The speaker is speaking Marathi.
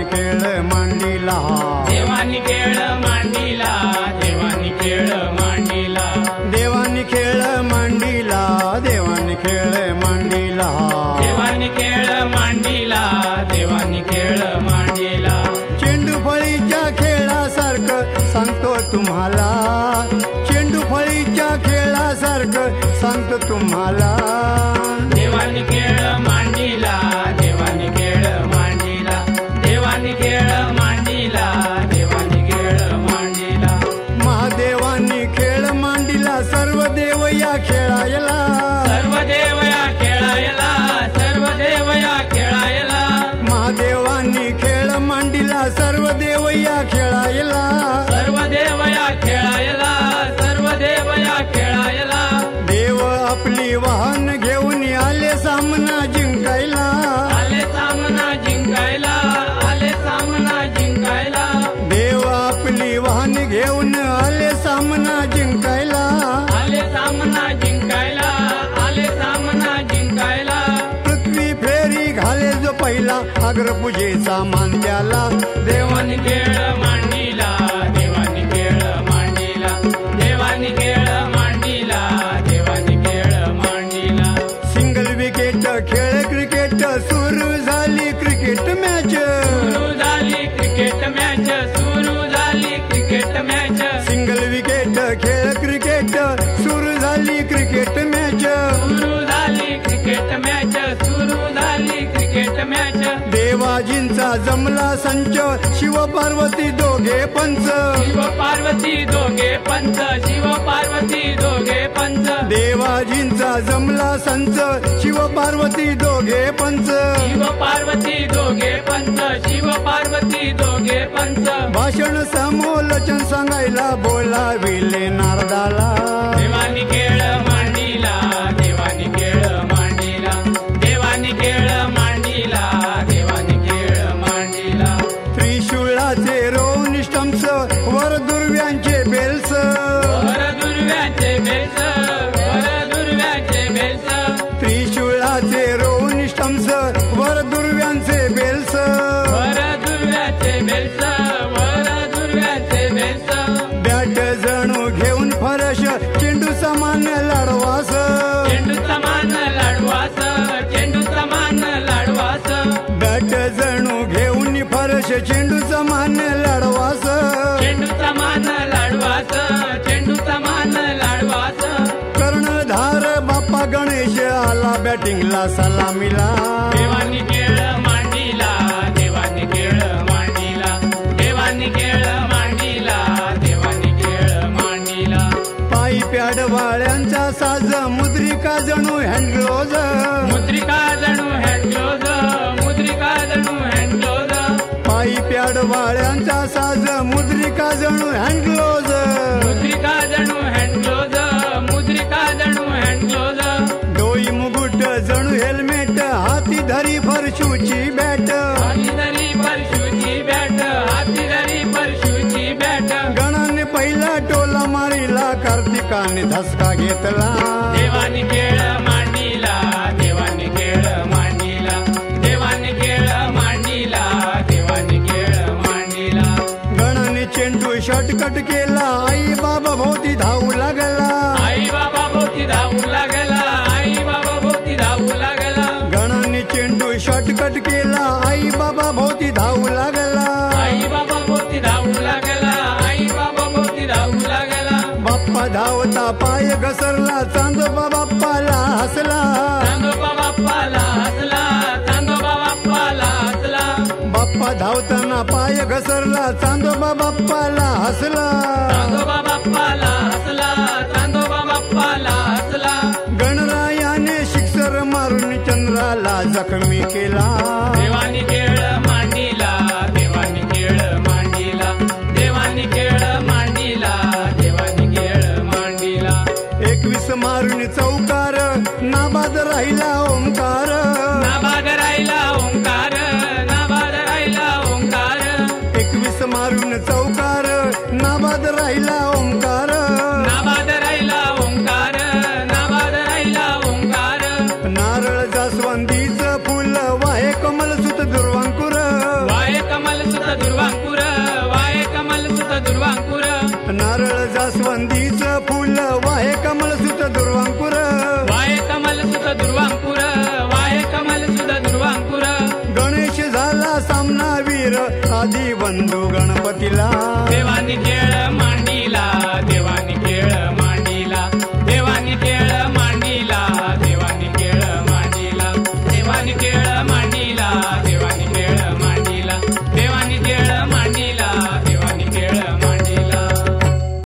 देवानी खेळ मांडिला देवानी खेळ मांडिला देवानी खेळ मांडिला देवानी खेळ मांडिला देवानी खेळ मांडिला देवानी खेळ मांडिला देवानी खेळ मांडिला चेंडू फळीच्या खेळासारखं सांगतो तुम्हाला चेंडू फळीच्या खेळासारखं सांगतो तुम्हाला देवानी खेळ मांडिला देवानी खेळ मांडिला देवानी खेळ मांडिला देवानी खेळ मांडिला महादेवानी खेळ मांडिला सर्व देव या खेळायला सर्व देव या खेळायला सर्व देव या खेळायला महादेवानी खेळ मांडिला सर्व देव या खेळायला सर्व देव या खेळायला सर्व देव या खेळायला देव आपली वाहन घेऊन आले सामना जिंकायला आले सामना जिंकायला आले सामना जिंकायला देव आपली वाहन घेऊन आले सामना जिंकायला आले सामना जिंकायला आले सामना जिंकायला पृथ्वी फेरी घाले जो पहिला अग्रपूजेचा मान त्याला देवानी खेळ मांडिला देवानी खेळ मांडिला देवानी खेळ मांडिला देवानी खेळ मांडिला सिंगल विकेट खेळ क्रिकेट सुरू झाली क्रिकेट मॅच सुरू झाली क्रिकेट मॅच सुरू झाली क्रिकेट मॅच सिंगल विकेट खेळ क्रिकेट सुरू झाली क्रिकेट मॅच सुरू झाली क्रिकेट मॅच सुरू झाली क्रिकेट मॅच देवाजींचा जमला संच शिव पार्वती दोघे पंच शिव पार्वती दोघे पंच शिव पार्वती दोघे पंच देवाजींचा जमला संच शिव पार्वती दोघे पंच शिव पार्वती दोघे पंच शिव पार्वती दोघे पंच भाषण समोलचन सांगायला बोलाविले नारदाला देवानी खेळ मांडिला देवानी खेळ मांडिला देवानी खेळ मांडिला देवानी खेळ मांडिला त्रिशूळाचे रोन स्टम्प्स वर दुर्व्यांचे बेल्स वर दुर्व्याचे बेल्स वर दुर्व्याचे बेल्स त्रिशूळाचे रोन स्टम्प्स वर दुर्व्यांचे बेल्स वर दुर्व्याचे बेल्स वर दुर्व्याचे बेल्स बॅट जणू घेऊन फरश चेंडू समान लाडवास चेंडू समान लाडवास चेंडू समान लाडवास बॅट जणू घेऊन फरश चेंडू समान लाडवास चेंडू समान लाडवास चेंडू समान लाडवास कर्णधार बाप्पा गणेश आला बॅटिंगला सलामीला देवानी खेळ मांडिला देवानी खेळ मांडिला देवानी खेळ मांडिला देवानी खेळ मांडिला पायी पॅड वाळ्यांचा साज मुद्रिका जणू हँडग्लोज मुद्रिका जणू हँडग्लोज मुद्रिका जणू हँडग्लोज पायी पॅड वाळ्यांचा साज मुद्रिका जणू हँडग्लोज मुद्रिका जणू हँडग्लोज मुद्रिका जणू हँडग्लोज डोई मुकुट जणू हेल्मेट हाती धरी फरशूची बॅट हाती धरी परशूची बॅट हाती धरी परशूची बॅट गणाने पहिला टोला मारिला कार्तिकाने धसका घेतला देवानी खेळ मांडिला देवानी खेळ मांडिला देवानी खेळ मांडिला देवानी खेळ मांडिला गणाने चेंडू शॉर्टकट केला आई बाबा भोवती धावू लागला आई बाबा भोवती धावू लागला आई बाबा भोवती धावू लागला गणाने चेंडू शॉर्टकट केला आई बाबा भोवती धावू लागला आई बाबा भोवती धावू लागला आई बाबा भोवती धावू लागला बाप्पा धावता पाय घसरला चांदोबा बाप्पाला हसला चांदोबा बाप्पाला हसला चांदोबा बाप्पाला हसला बाप्पा धावताना पाय घसरला चांदोबा बाप्पाला हसला चांदोबा बाप्पाला हसला चांदोबा बाप्पाला हसला गणरायाने शिक्सर मारून चंद्राला जखमी केला देवानी खेळ मांडिला देवानी खेळ मांडिला देवानी खेळ मांडिला देवानी खेळ मांडिला 21 मारून चौकार नाबाद राहिला ओंकार नाबाद राहिला ओंकार नाबाद राहिला ओंकार 21 मारून चौकार नाबाद राहिला ओंकार नाबाद राहिला ओंकार नाबाद राहिला ओंकार नारळ जास्वंदीचं फुल वाहे कमल सुत दुर्वांकुर वाहे कमल जास्वंदीचं फुल वाहे कमळ